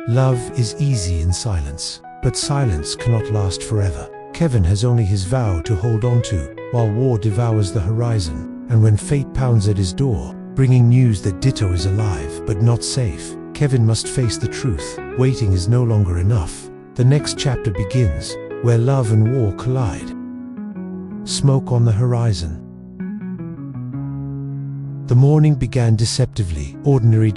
Love is easy in silence, but silence cannot last forever. Kevin has only his vow to hold on to, while war devours the horizon, and when fate pounds at his door, bringing news that Ditto is alive but not safe, Kevin must face the truth. Waiting is no longer enough. The next chapter begins, where love and war collide. Smoke on the horizon. The morning began deceptively, ordinary.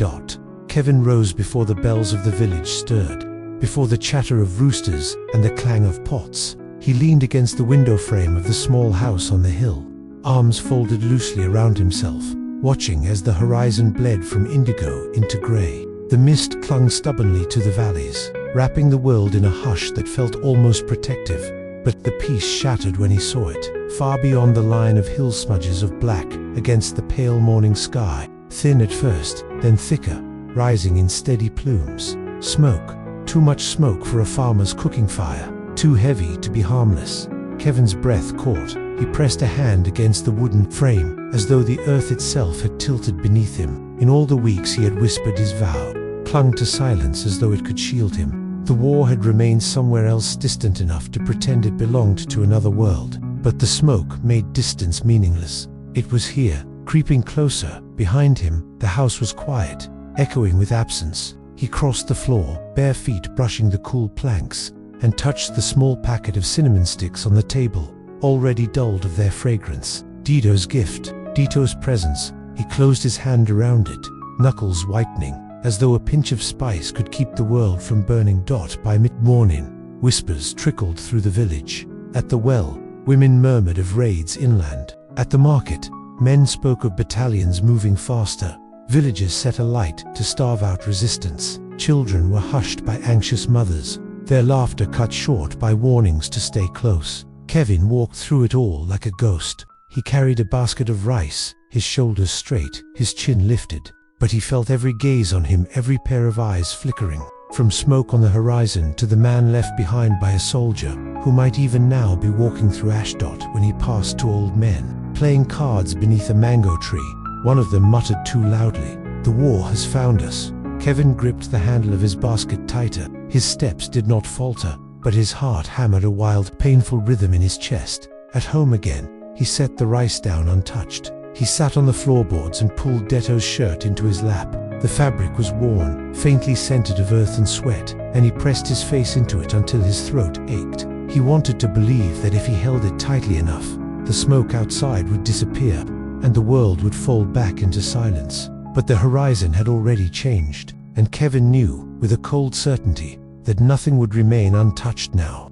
Kevin rose before the bells of the village stirred, before the chatter of roosters and the clang of pots. He leaned against the window frame of the small house on the hill, arms folded loosely around himself, watching as the horizon bled from indigo into grey. The mist clung stubbornly to the valleys, wrapping the world in a hush that felt almost protective. But the peace shattered when he saw it, far beyond the line of hill smudges of black against the pale morning sky, thin at first, then thicker, rising in steady plumes. Smoke, too much smoke for a farmer's cooking fire, too heavy to be harmless. Kevin's breath caught. He pressed a hand against the wooden frame, as though the earth itself had tilted beneath him. In all the weeks he had whispered his vow, clung to silence as though it could shield him. The war had remained somewhere else, distant enough to pretend it belonged to another world, but the smoke made distance meaningless. It was here, creeping closer. Behind him, the house was quiet, echoing with absence. He crossed the floor, bare feet brushing the cool planks, and touched the small packet of cinnamon sticks on the table, already dulled of their fragrance. Ditto's gift, Ditto's presence. He closed his hand around it, knuckles whitening, as though a pinch of spice could keep the world from burning. By mid-morning, whispers trickled through the village. At the well, women murmured of raids inland. At the market, men spoke of battalions moving faster. Villagers set alight to starve out resistance. Children were hushed by anxious mothers, their laughter cut short by warnings to stay close. Kevin walked through it all like a ghost. He carried a basket of rice, his shoulders straight, his chin lifted. But he felt every gaze on him, every pair of eyes flickering. From smoke on the horizon to the man left behind by a soldier, who might even now be walking through Ashdod when he passed two old men, playing cards beneath a mango tree. One of them muttered too loudly, "The war has found us." Kevin gripped the handle of his basket tighter. His steps did not falter, but his heart hammered a wild, painful rhythm in his chest. At home again, he set the rice down untouched. He sat on the floorboards and pulled Ditto's shirt into his lap. The fabric was worn, faintly scented of earth and sweat, and he pressed his face into it until his throat ached. He wanted to believe that if he held it tightly enough, the smoke outside would disappear, and the world would fold back into silence. But the horizon had already changed, and Kevin knew, with a cold certainty, that nothing would remain untouched now.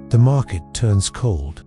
The market turns cold.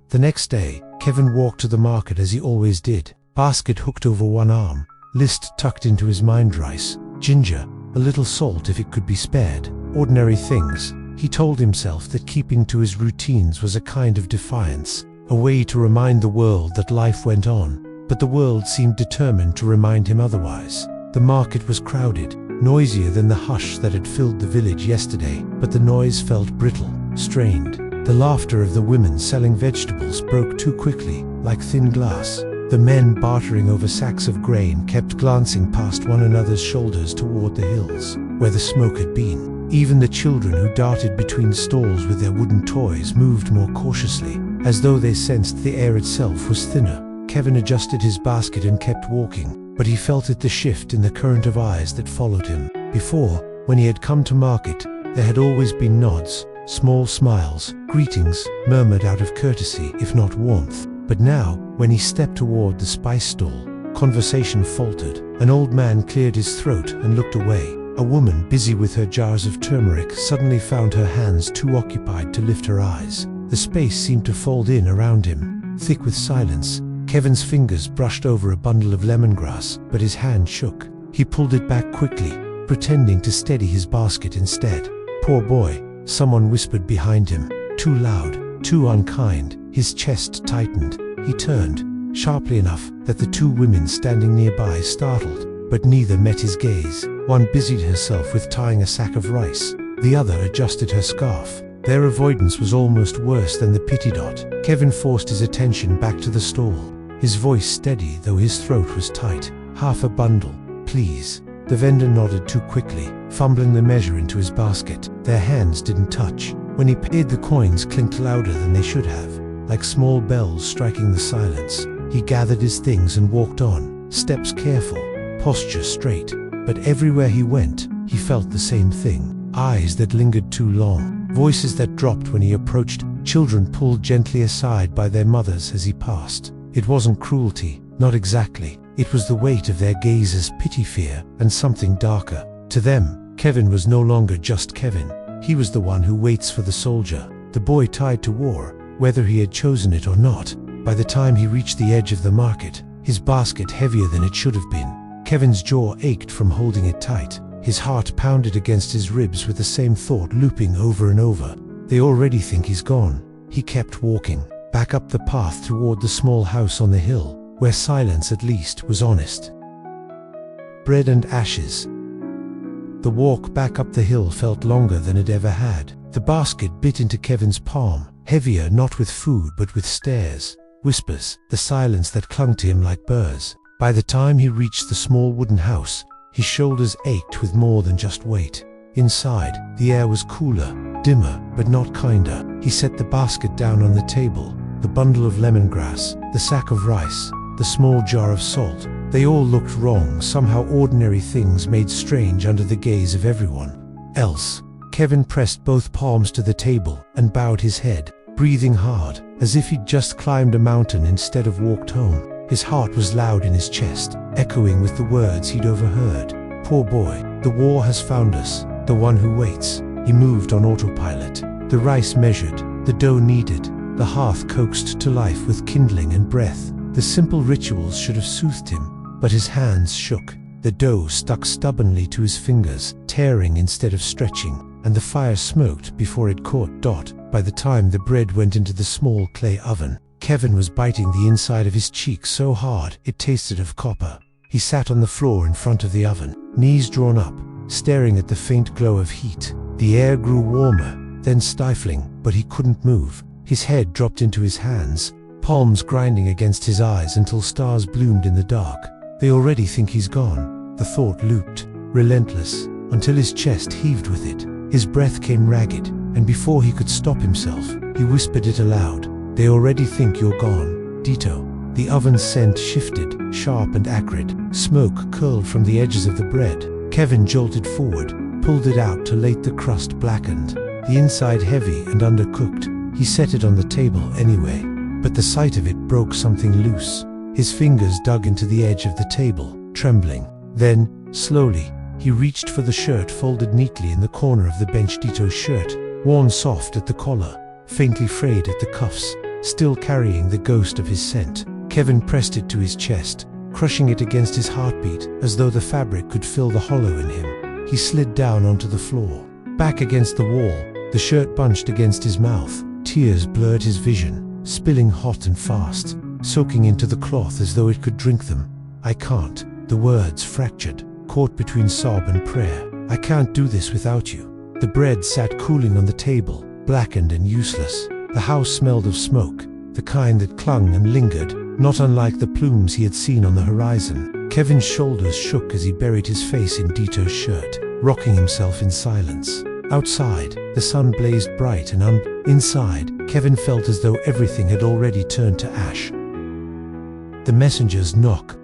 The next day, Kevin walked to the market as he always did, basket hooked over one arm, list tucked into his mind. Rice, ginger, a little salt if it could be spared, ordinary things. He told himself that keeping to his routines was a kind of defiance, a way to remind the world that life went on, but the world seemed determined to remind him otherwise. The market was crowded, noisier than the hush that had filled the village yesterday, but the noise felt brittle, strained. The laughter of the women selling vegetables broke too quickly, like thin glass. The men bartering over sacks of grain kept glancing past one another's shoulders toward the hills, where the smoke had been. Even the children who darted between stalls with their wooden toys moved more cautiously, as though they sensed the air itself was thinner. Kevin adjusted his basket and kept walking, but he felt it, the shift in the current of eyes that followed him. Before, when he had come to market, there had always been nods, small smiles, greetings, murmured out of courtesy if not warmth. But now, when he stepped toward the spice stall, conversation faltered. An old man cleared his throat and looked away. A woman, busy with her jars of turmeric, suddenly found her hands too occupied to lift her eyes. The space seemed to fold in around him, thick with silence. Kevin's fingers brushed over a bundle of lemongrass, but his hand shook. He pulled it back quickly, pretending to steady his basket instead. "Poor boy," someone whispered behind him, too loud, too unkind. His chest tightened. He turned, sharply enough that the two women standing nearby startled, but neither met his gaze. One busied herself with tying a sack of rice. The other adjusted her scarf. Their avoidance was almost worse than the pity. Kevin forced his attention back to the stall, his voice steady though his throat was tight. "Half a bundle, please." The vendor nodded too quickly, fumbling the measure into his basket. Their hands didn't touch. When he paid, the coins clinked louder than they should have, like small bells striking the silence. He gathered his things and walked on, steps careful, posture straight. But everywhere he went, he felt the same thing. Eyes that lingered too long, voices that dropped when he approached, children pulled gently aside by their mothers as he passed. It wasn't cruelty, not exactly. It was the weight of their gazes, pity, fear, and something darker. To them, Kevin was no longer just Kevin. He was the one who waits for the soldier, the boy tied to war, whether he had chosen it or not. By the time he reached the edge of the market, his basket heavier than it should have been, Kevin's jaw ached from holding it tight. His heart pounded against his ribs with the same thought looping over and over. They already think he's gone. He kept walking, back up the path toward the small house on the hill, where silence at least was honest. Bread and ashes. The walk back up the hill felt longer than it ever had. The basket bit into Kevin's palm, heavier not with food but with stares, whispers, the silence that clung to him like burrs. By the time he reached the small wooden house, his shoulders ached with more than just weight. Inside, the air was cooler, dimmer, but not kinder. He set the basket down on the table, the bundle of lemongrass, the sack of rice, the small jar of salt. They all looked wrong, somehow ordinary things made strange under the gaze of everyone else. Kevin pressed both palms to the table and bowed his head, breathing hard, as if he'd just climbed a mountain instead of walked home. His heart was loud in his chest, echoing with the words he'd overheard. Poor boy, the war has found us, the one who waits. He moved on autopilot. The rice measured, the dough kneaded, the hearth coaxed to life with kindling and breath. The simple rituals should have soothed him, but his hands shook. The dough stuck stubbornly to his fingers, tearing instead of stretching, and the fire smoked before it caught. By the time the bread went into the small clay oven, Kevin was biting the inside of his cheek so hard it tasted of copper. He sat on the floor in front of the oven, knees drawn up, staring at the faint glow of heat. The air grew warmer, then stifling, but he couldn't move. His head dropped into his hands, palms grinding against his eyes until stars bloomed in the dark. They already think he's gone. The thought looped, relentless, until his chest heaved with it. His breath came ragged, and before he could stop himself, he whispered it aloud. They already think you're gone, Dito. The oven's scent shifted, sharp and acrid. Smoke curled from the edges of the bread. Kevin jolted forward, pulled it out till late the crust blackened, the inside heavy and undercooked. He set it on the table anyway, but the sight of it broke something loose. His fingers dug into the edge of the table, trembling. Then, slowly, he reached for the shirt folded neatly in the corner of the bench. Dito's shirt, worn soft at the collar, faintly frayed at the cuffs, still carrying the ghost of his scent. Kevin pressed it to his chest, crushing it against his heartbeat, as though the fabric could fill the hollow in him. He slid down onto the floor. Back against the wall, the shirt bunched against his mouth. Tears blurred his vision, spilling hot and fast, soaking into the cloth as though it could drink them. I can't. The words fractured, caught between sob and prayer. I can't do this without you. The bread sat cooling on the table, blackened and useless. The house smelled of smoke, the kind that clung and lingered, not unlike the plumes he had seen on the horizon. Kevin's shoulders shook as he buried his face in Dito's shirt, rocking himself in silence. Outside, the sun blazed bright and inside, Kevin felt as though everything had already turned to ash. The messenger's knock.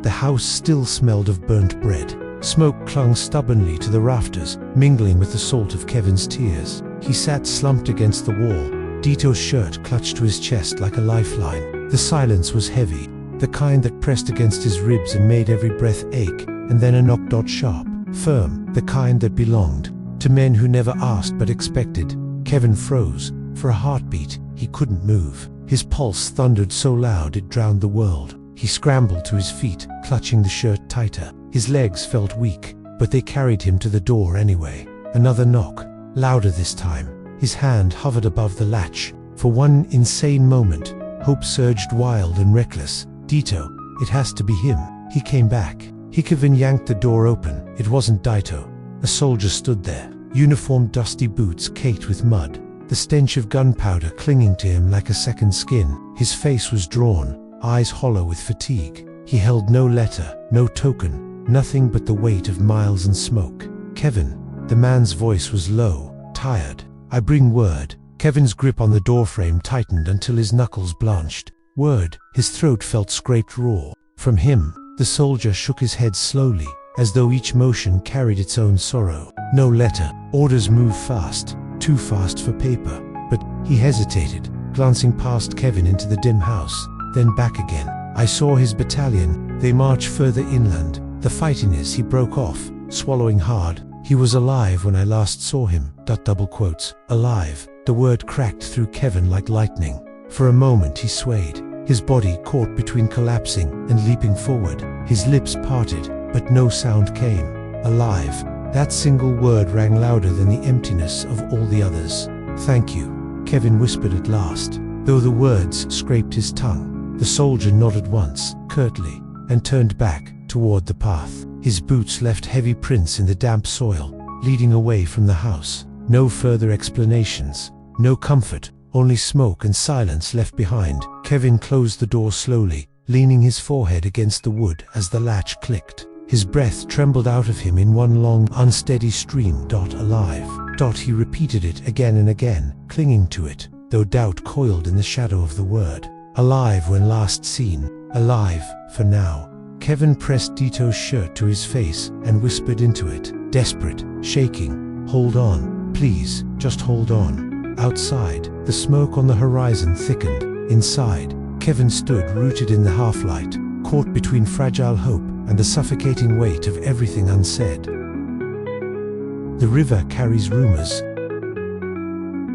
The house still smelled of burnt bread. Smoke clung stubbornly to the rafters, mingling with the salt of Kevin's tears. He sat slumped against the wall, Dito's shirt clutched to his chest like a lifeline. The silence was heavy, the kind that pressed against his ribs and made every breath ache, and then a knock. Sharp, firm, the kind that belonged to men who never asked but expected. Kevin froze. For a heartbeat, he couldn't move. His pulse thundered so loud it drowned the world. He scrambled to his feet, clutching the shirt tighter. His legs felt weak, but they carried him to the door anyway. Another knock, louder this time. His hand hovered above the latch. For one insane moment, hope surged wild and reckless. Dito, it has to be him. He came back. Kevin yanked the door open. It wasn't Dito. A soldier stood there, uniformed, dusty boots caked with mud, the stench of gunpowder clinging to him like a second skin. His face was drawn, eyes hollow with fatigue. He held no letter, no token, nothing but the weight of miles and smoke. "Kevin." The man's voice was low, tired. "I bring word." Kevin's grip on the doorframe tightened until his knuckles blanched. "Word." His throat felt scraped raw. "From him." The soldier shook his head slowly, as though each motion carried its own sorrow. "No letter." Orders move fast, too fast for paper. But he hesitated, glancing past Kevin into the dim house, then back again. "I saw his battalion. They march further inland. The fighting is." He broke off, swallowing hard. "He was alive when I last saw him." Double quotes. Alive. The word cracked through Kevin like lightning. For a moment he swayed, his body caught between collapsing and leaping forward. His lips parted, but no sound came. Alive. That single word rang louder than the emptiness of all the others. "Thank you," Kevin whispered at last, though the words scraped his tongue. The soldier nodded once, curtly, and turned back toward the path. His boots left heavy prints in the damp soil, leading away from the house. No further explanations, no comfort, only smoke and silence left behind. Kevin closed the door slowly, leaning his forehead against the wood as the latch clicked. His breath trembled out of him in one long, unsteady stream. "Alive." He repeated it again and again, clinging to it, though doubt coiled in the shadow of the word. Alive when last seen, alive for now. Kevin pressed Dito's shirt to his face and whispered into it, desperate, shaking, "Hold on, please, just hold on." Outside, the smoke on the horizon thickened. Inside, Kevin stood rooted in the half-light, caught between fragile hope and the suffocating weight of everything unsaid. The river carries rumors.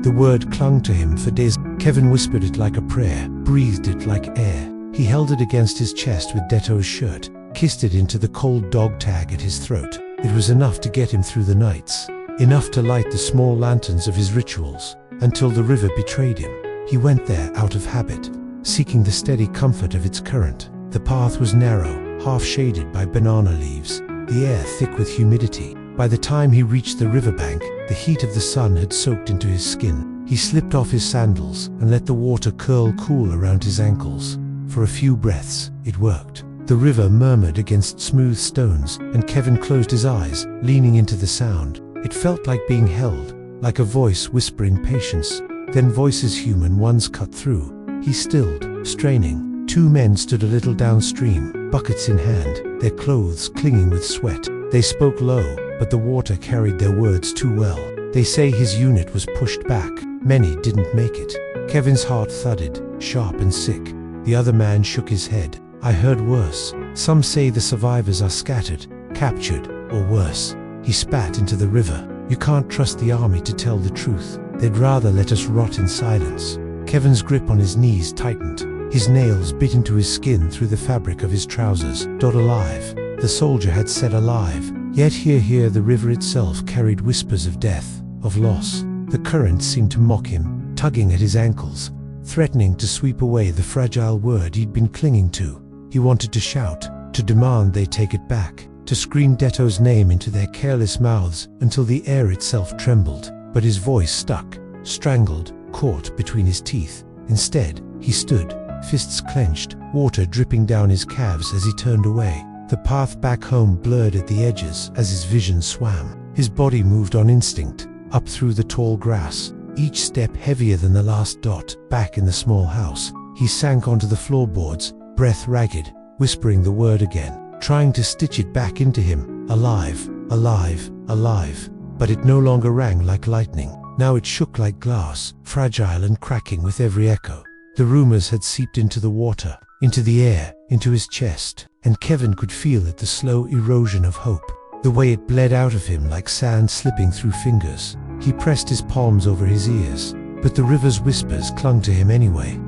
The word clung to him for days. Kevin whispered it like a prayer, breathed it like air. He held it against his chest with Deto's shirt, kissed it into the cold dog tag at his throat. It was enough to get him through the nights, enough to light the small lanterns of his rituals, until the river betrayed him. He went there out of habit, seeking the steady comfort of its current. The path was narrow, half-shaded by banana leaves, the air thick with humidity. By the time he reached the riverbank, the heat of the sun had soaked into his skin. He slipped off his sandals and let the water curl cool around his ankles. For a few breaths, it worked. The river murmured against smooth stones, and Kevin closed his eyes, leaning into the sound. It felt like being held, like a voice whispering patience. Then voices human ones cut through. He stilled, straining. Two men stood a little downstream, buckets in hand, their clothes clinging with sweat. They spoke low, but the water carried their words too well. "They say his unit was pushed back. Many didn't make it." Kevin's heart thudded, sharp and sick. The other man shook his head. "I heard worse. Some say the survivors are scattered, captured, or worse." He spat into the river. "You can't trust the army to tell the truth. They'd rather let us rot in silence." Kevin's grip on his knees tightened. His nails bit into his skin through the fabric of his trousers. "Alive." The soldier had said alive. Yet here the river itself carried whispers of death, of loss. The current seemed to mock him, tugging at his ankles, threatening to sweep away the fragile word he'd been clinging to. He wanted to shout, to demand they take it back, to scream Deto's name into their careless mouths until the air itself trembled. But his voice stuck, strangled, caught between his teeth. Instead, he stood, fists clenched, water dripping down his calves as he turned away. The path back home blurred at the edges as his vision swam. His body moved on instinct, up through the tall grass, each step heavier than the last. Back in the small house, he sank onto the floorboards, breath ragged, whispering the word again, trying to stitch it back into him. Alive, alive, alive. But it no longer rang like lightning. Now it shook like glass, fragile and cracking with every echo. The rumors had seeped into the water, into the air, into his chest, and Kevin could feel it, the slow erosion of hope, the way it bled out of him like sand slipping through fingers. He pressed his palms over his ears, but the river's whispers clung to him anyway.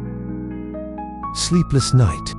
Sleepless night.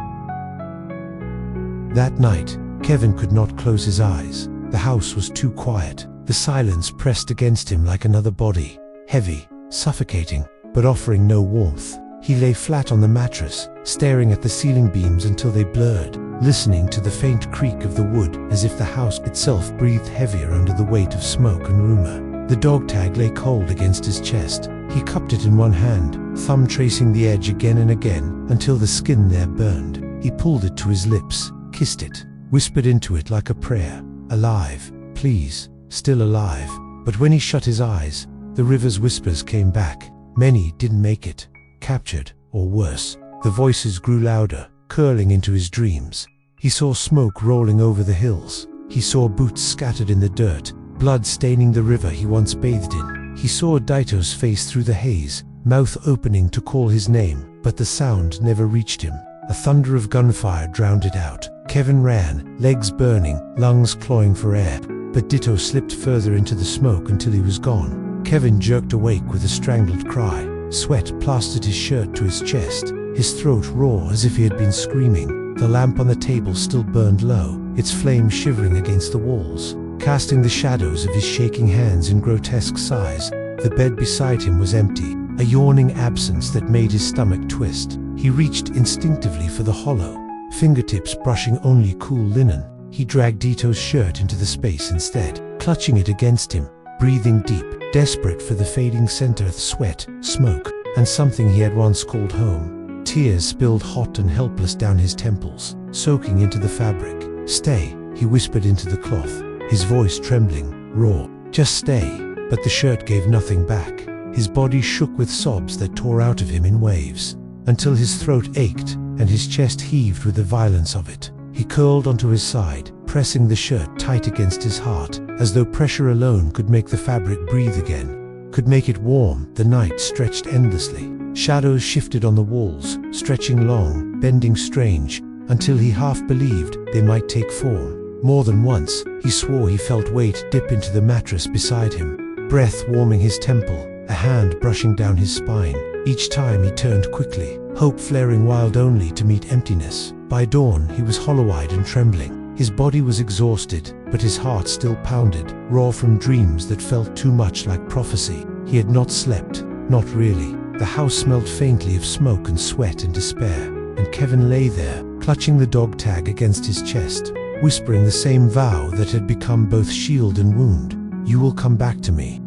That night, Kevin could not close his eyes. The house was too quiet. The silence pressed against him like another body, heavy, suffocating, but offering no warmth. He lay flat on the mattress, staring at the ceiling beams until they blurred, listening to the faint creak of the wood as if the house itself breathed heavier under the weight of smoke and rumor. The dog tag lay cold against his chest. He cupped it in one hand, thumb tracing the edge again and again until the skin there burned. He pulled it to his lips, kissed it, whispered into it like a prayer. Alive, please, still alive. But when he shut his eyes, the river's whispers came back. Many didn't make it, captured, or worse. The voices grew louder, curling into his dreams. He saw smoke rolling over the hills. He saw boots scattered in the dirt, blood staining the river he once bathed in. He saw Daito's face through the haze, mouth opening to call his name, but the sound never reached him. A thunder of gunfire drowned it out. Kevin ran, legs burning, lungs clawing for air, but Ditto slipped further into the smoke until he was gone. Kevin jerked awake with a strangled cry. Sweat plastered his shirt to his chest, his throat raw as if he had been screaming. The lamp on the table still burned low, its flame shivering against the walls, casting the shadows of his shaking hands in grotesque size. The bed beside him was empty, a yawning absence that made his stomach twist. He reached instinctively for the hollow, fingertips brushing only cool linen. He dragged Ditto's shirt into the space instead, clutching it against him, breathing deep, desperate for the fading center of sweat, smoke, and something he had once called home. Tears spilled hot and helpless down his temples, soaking into the fabric. "Stay," he whispered into the cloth, his voice trembling, raw. "Just stay." But the shirt gave nothing back. His body shook with sobs that tore out of him in waves, until his throat ached and his chest heaved with the violence of it. He curled onto his side, pressing the shirt tight against his heart, as though pressure alone could make the fabric breathe again, could make it warm. The night stretched endlessly. Shadows shifted on the walls, stretching long, bending strange, until he half believed they might take form. More than once, he swore he felt weight dip into the mattress beside him, breath warming his temple, a hand brushing down his spine. Each time he turned quickly, hope flaring wild only to meet emptiness. By dawn, he was hollow-eyed and trembling. His body was exhausted, but his heart still pounded, raw from dreams that felt too much like prophecy. He had not slept, not really. The house smelled faintly of smoke and sweat and despair, and Kevin lay there, clutching the dog tag against his chest, whispering the same vow that had become both shield and wound. "You will come back to me."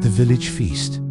The village feast.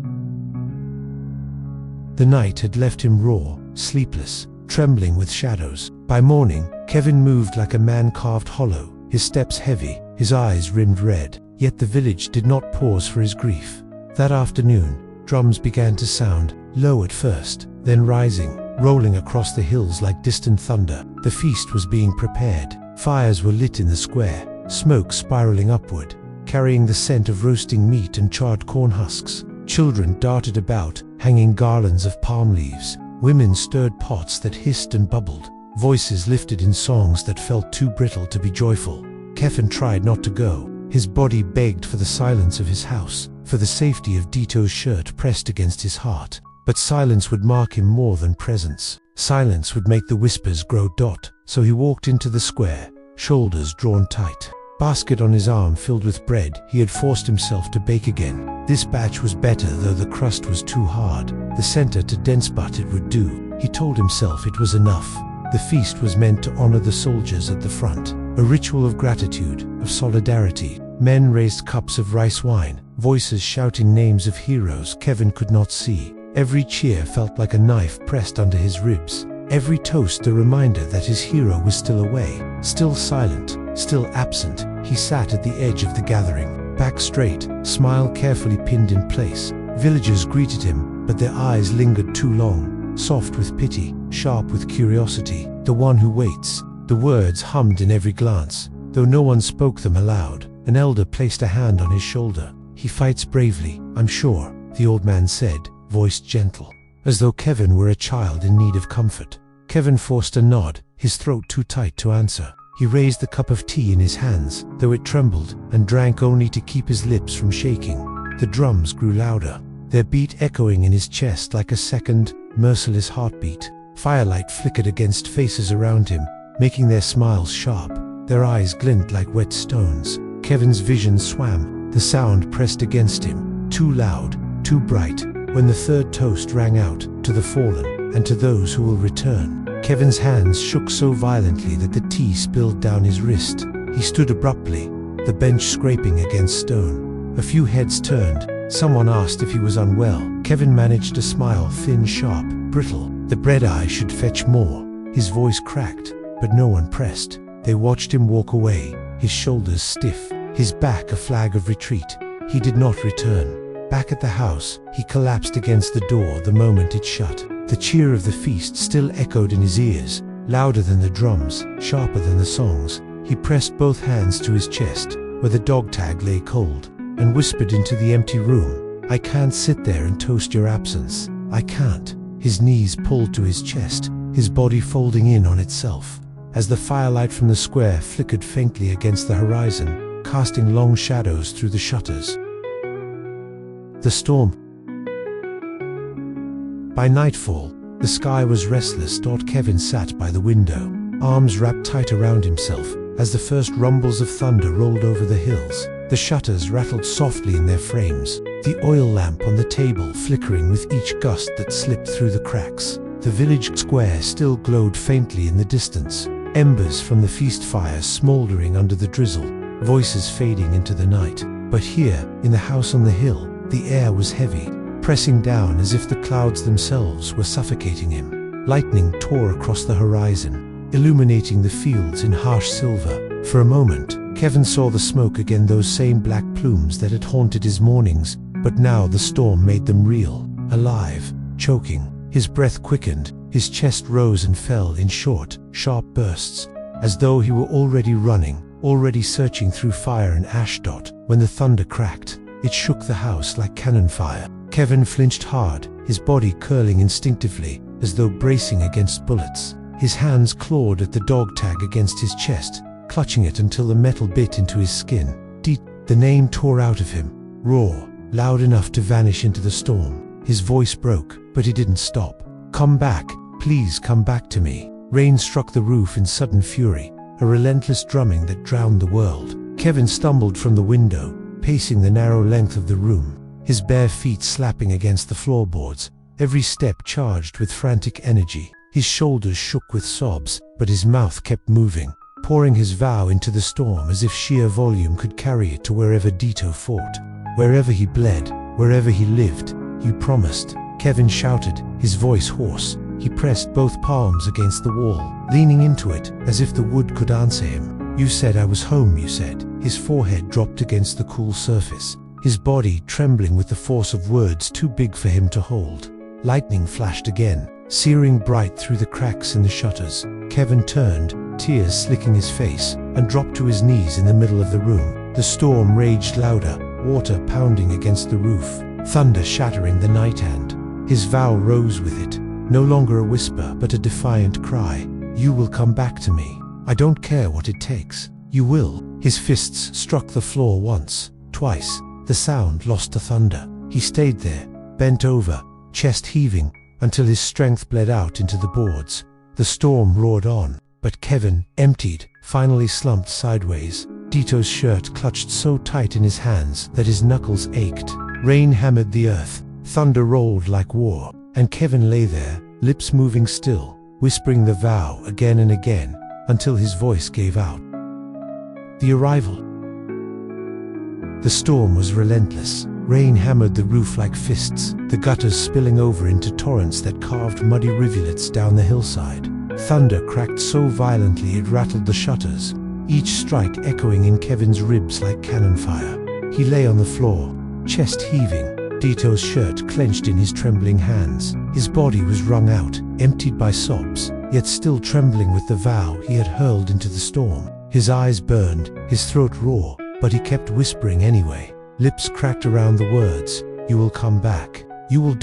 The night had left him raw, sleepless, trembling with shadows. By morning, Kevin moved like a man carved hollow, his steps heavy, his eyes rimmed red. Yet the village did not pause for his grief. That afternoon, drums began to sound, low at first, then rising, rolling across the hills like distant thunder. The feast was being prepared. Fires were lit in the square, smoke spiraling upward, carrying the scent of roasting meat and charred corn husks. Children darted about, hanging garlands of palm leaves. Women stirred pots that hissed and bubbled. Voices lifted in songs that felt too brittle to be joyful. Kevin tried not to go. His body begged for the silence of his house, for the safety of Ditto's shirt pressed against his heart. But silence would mark him more than presence. Silence would make the whispers grow dot. So he walked into the square, shoulders drawn tight. Basket on his arm filled with bread he had forced himself to bake again. This batch was better, though the crust was too hard. The center to dense, but it would do. He told himself it was enough. The feast was meant to honor the soldiers at the front, a ritual of gratitude, of solidarity. Men raised cups of rice wine, voices shouting names of heroes Kevin could not see. Every cheer felt like a knife pressed under his ribs. Every toast a reminder that his hero was still away, still silent, still absent. He sat at the edge of the gathering, back straight, smile carefully pinned in place. Villagers greeted him, but their eyes lingered too long, soft with pity, sharp with curiosity. "The one who waits." The words hummed in every glance, though no one spoke them aloud. An elder placed a hand on his shoulder. "He fights bravely, I'm sure," the old man said, voice gentle, as though Kevin were a child in need of comfort. Kevin forced a nod, his throat too tight to answer. He raised the cup of tea in his hands, though it trembled, and drank only to keep his lips from shaking. The drums grew louder, their beat echoing in his chest like a second, merciless heartbeat. Firelight flickered against faces around him, making their smiles sharp. Their eyes glint like wet stones. Kevin's vision swam, the sound pressed against him, too loud, too bright. When the third toast rang out, "To the fallen, and to those who will return," Kevin's hands shook so violently that the tea spilled down his wrist. He stood abruptly, the bench scraping against stone. A few heads turned. Someone asked if he was unwell. Kevin managed a smile, thin, sharp, brittle. The bread eye should fetch more. His voice cracked, but no one pressed. They watched him walk away, his shoulders stiff, his back a flag of retreat. He did not return. Back at the house, he collapsed against the door the moment it shut. The cheer of the feast still echoed in his ears, louder than the drums, sharper than the songs. He pressed both hands to his chest, where the dog tag lay cold, and whispered into the empty room, "I can't sit there and toast your absence. I can't." His knees pulled to his chest, his body folding in on itself, as the firelight from the square flickered faintly against the horizon, casting long shadows through the shutters. The storm. By nightfall, the sky was restless. Kevin sat by the window, arms wrapped tight around himself, as the first rumbles of thunder rolled over the hills. The shutters rattled softly in their frames, the oil lamp on the table flickering with each gust that slipped through the cracks. The village square still glowed faintly in the distance, embers from the feast fire smoldering under the drizzle, voices fading into the night. But here, in the house on the hill, the air was heavy, pressing down as if the clouds themselves were suffocating him. Lightning tore across the horizon, illuminating the fields in harsh silver. For a moment, Kevin saw the smoke again, those same black plumes that had haunted his mornings, but now the storm made them real, alive, choking. His breath quickened, his chest rose and fell in short, sharp bursts, as though he were already running, already searching through fire and ash. When the thunder cracked, it shook the house like cannon fire. Kevin flinched hard, his body curling instinctively, as though bracing against bullets. His hands clawed at the dog tag against his chest, clutching it until the metal bit into his skin. The name tore out of him, raw, loud enough to vanish into the storm. His voice broke, but he didn't stop. "Come back, please come back to me." Rain struck the roof in sudden fury, a relentless drumming that drowned the world. Kevin stumbled from the window, pacing the narrow length of the room, his bare feet slapping against the floorboards, every step charged with frantic energy. His shoulders shook with sobs, but his mouth kept moving, pouring his vow into the storm as if sheer volume could carry it to wherever Dito fought, wherever he bled, wherever he lived. "You promised," Kevin shouted, his voice hoarse. He pressed both palms against the wall, leaning into it as if the wood could answer him. "You said I was home, you said." His forehead dropped against the cool surface, his body trembling with the force of words too big for him to hold. Lightning flashed again, searing bright through the cracks in the shutters. Kevin turned, tears slicking his face, and dropped to his knees in the middle of the room. The storm raged louder, water pounding against the roof, thunder shattering the night, and his vow rose with it, no longer a whisper but a defiant cry. "You will come back to me. I don't care what it takes. You will." His fists struck the floor once, twice. The sound lost to thunder. He stayed there, bent over, chest heaving, until his strength bled out into the boards. The storm roared on, but Kevin, emptied, finally slumped sideways. Dito's shirt clutched so tight in his hands that his knuckles ached. Rain hammered the earth, thunder rolled like war, and Kevin lay there, lips moving still, whispering the vow again and again, until his voice gave out. The arrival. The storm was relentless. Rain hammered the roof like fists, the gutters spilling over into torrents that carved muddy rivulets down the hillside. Thunder cracked so violently it rattled the shutters, each strike echoing in Kevin's ribs like cannon fire. He lay on the floor, chest heaving, Dito's shirt clenched in his trembling hands. His body was wrung out, emptied by sobs, yet still trembling with the vow he had hurled into the storm. His eyes burned, his throat raw, but he kept whispering anyway. Lips cracked around the words, "You will come back. You will."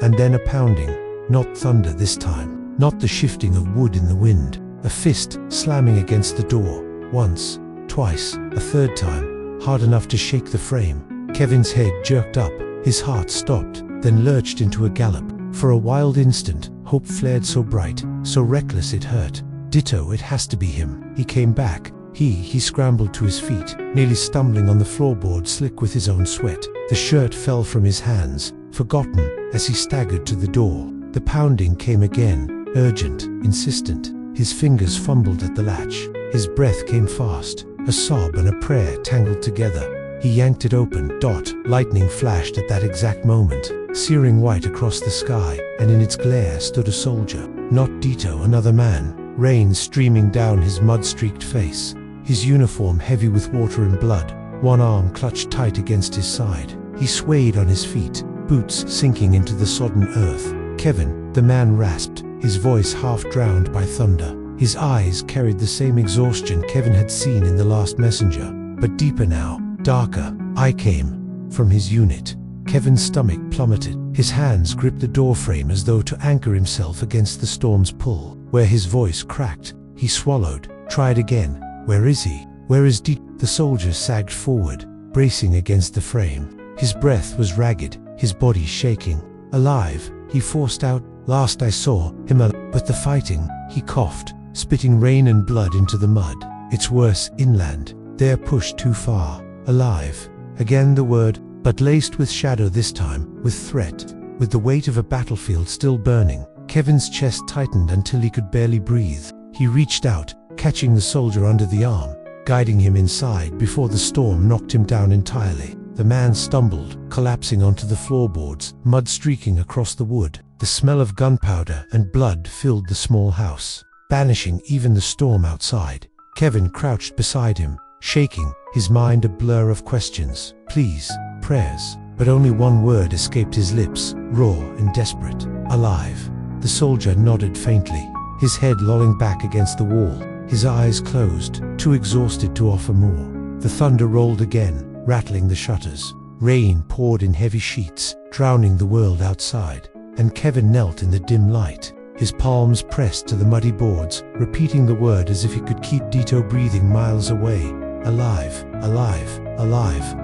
And then a pounding, not thunder this time, not the shifting of wood in the wind. A fist slamming against the door, once, twice, a third time, hard enough to shake the frame. Kevin's head jerked up, his heart stopped, then lurched into a gallop. For a wild instant, hope flared so bright, so reckless it hurt. Dito, it has to be him. He came back. He scrambled to his feet, nearly stumbling on the floorboard slick with his own sweat. The shirt fell from his hands, forgotten, as he staggered to the door. The pounding came again, urgent, insistent. His fingers fumbled at the latch. His breath came fast, a sob and a prayer tangled together. He yanked it open. Lightning flashed at that exact moment, searing white across the sky, and in its glare stood a soldier. Not Dito, another man, rain streaming down his mud-streaked face, his uniform heavy with water and blood, one arm clutched tight against his side. He swayed on his feet, boots sinking into the sodden earth. "Kevin," the man rasped, his voice half drowned by thunder. His eyes carried the same exhaustion Kevin had seen in the last messenger, but deeper now, darker. "I came from his unit." Kevin's stomach plummeted. His hands gripped the doorframe as though to anchor himself against the storm's pull. Where his voice cracked, he swallowed, tried again. "Where is he? Where is D?" The soldier sagged forward, bracing against the frame. His breath was ragged, his body shaking. "Alive," he forced out. "Last I saw him but the fighting," he coughed, spitting rain and blood into the mud. "It's worse inland. They're pushed too far." "Alive." Again the word, but laced with shadow this time, with threat, with the weight of a battlefield still burning. Kevin's chest tightened until he could barely breathe. He reached out, catching the soldier under the arm, guiding him inside before the storm knocked him down entirely. The man stumbled, collapsing onto the floorboards, mud streaking across the wood. The smell of gunpowder and blood filled the small house, banishing even the storm outside. Kevin crouched beside him, shaking, his mind a blur of questions, pleas, prayers. But only one word escaped his lips, raw and desperate. "Alive." The soldier nodded faintly, his head lolling back against the wall, his eyes closed, too exhausted to offer more. The thunder rolled again, rattling the shutters. Rain poured in heavy sheets, drowning the world outside. And Kevin knelt in the dim light, his palms pressed to the muddy boards, repeating the word as if he could keep Dito breathing miles away. "Alive, alive, alive."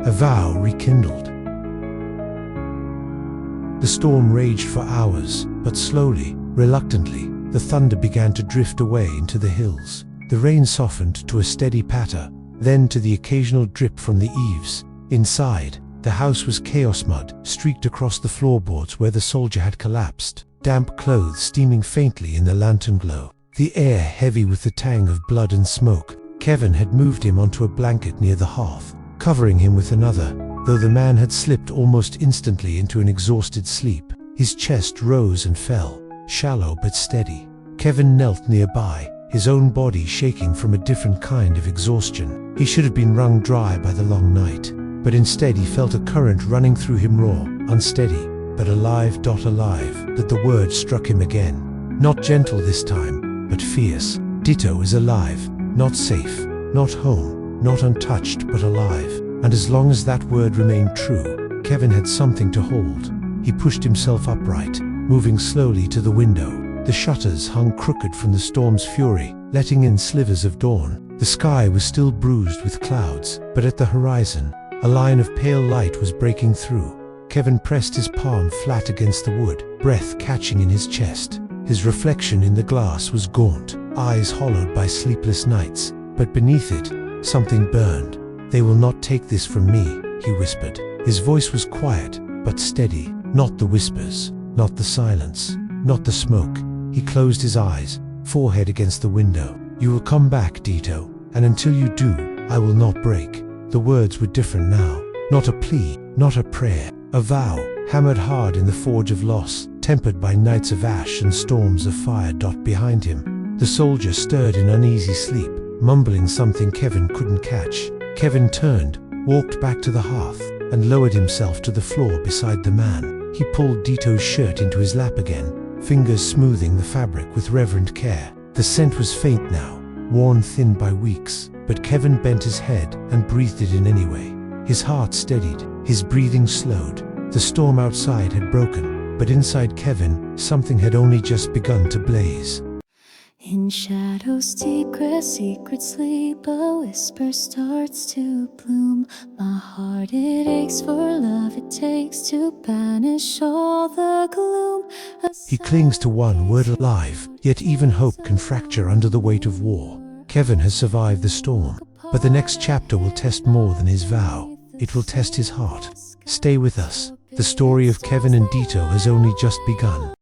A vow rekindled. The storm raged for hours, but slowly, reluctantly, the thunder began to drift away into the hills. The rain softened to a steady patter, then to the occasional drip from the eaves. Inside, the house was chaos mud, streaked across the floorboards where the soldier had collapsed, damp clothes steaming faintly in the lantern glow, the air heavy with the tang of blood and smoke. Kevin had moved him onto a blanket near the hearth, covering him with another, though the man had slipped almost instantly into an exhausted sleep. His chest rose and fell, shallow but steady. Kevin knelt nearby, his own body shaking from a different kind of exhaustion. He should have been wrung dry by the long night, but instead he felt a current running through him, raw, unsteady, but alive. Alive, that the word struck him again. Not gentle this time, but fierce. Ditto is alive, not safe, not home, not untouched, but alive. And as long as that word remained true, Kevin had something to hold. He pushed himself upright, moving slowly to the window. The shutters hung crooked from the storm's fury, letting in slivers of dawn. The sky was still bruised with clouds, but at the horizon, a line of pale light was breaking through. Kevin pressed his palm flat against the wood, breath catching in his chest. His reflection in the glass was gaunt, eyes hollowed by sleepless nights, but beneath it, something burned. "They will not take this from me," he whispered. His voice was quiet, but steady. Not the whispers, not the silence, not the smoke. He closed his eyes, forehead against the window. "You will come back, Dito, and until you do, I will not break." The words were different now. Not a plea, not a prayer. A vow, hammered hard in the forge of loss, tempered by nights of ash and storms of fire. Behind him, the soldier stirred in uneasy sleep, mumbling something Kevin couldn't catch. Kevin turned, walked back to the hearth, and lowered himself to the floor beside the man. He pulled Dito's shirt into his lap again, fingers smoothing the fabric with reverent care. The scent was faint now, worn thin by weeks, but Kevin bent his head and breathed it in anyway. His heart steadied, his breathing slowed. The storm outside had broken, but inside Kevin, something had only just begun to blaze. In shadows deep, secret sleep, a whisper starts to bloom. My heart, it aches for love, it takes to banish all the gloom. He clings to one word, alive, yet even hope can fracture under the weight of war. Kevin has survived the storm, but the next chapter will test more than his vow. It will test his heart. Stay with us. The story of Kevin and Dito has only just begun.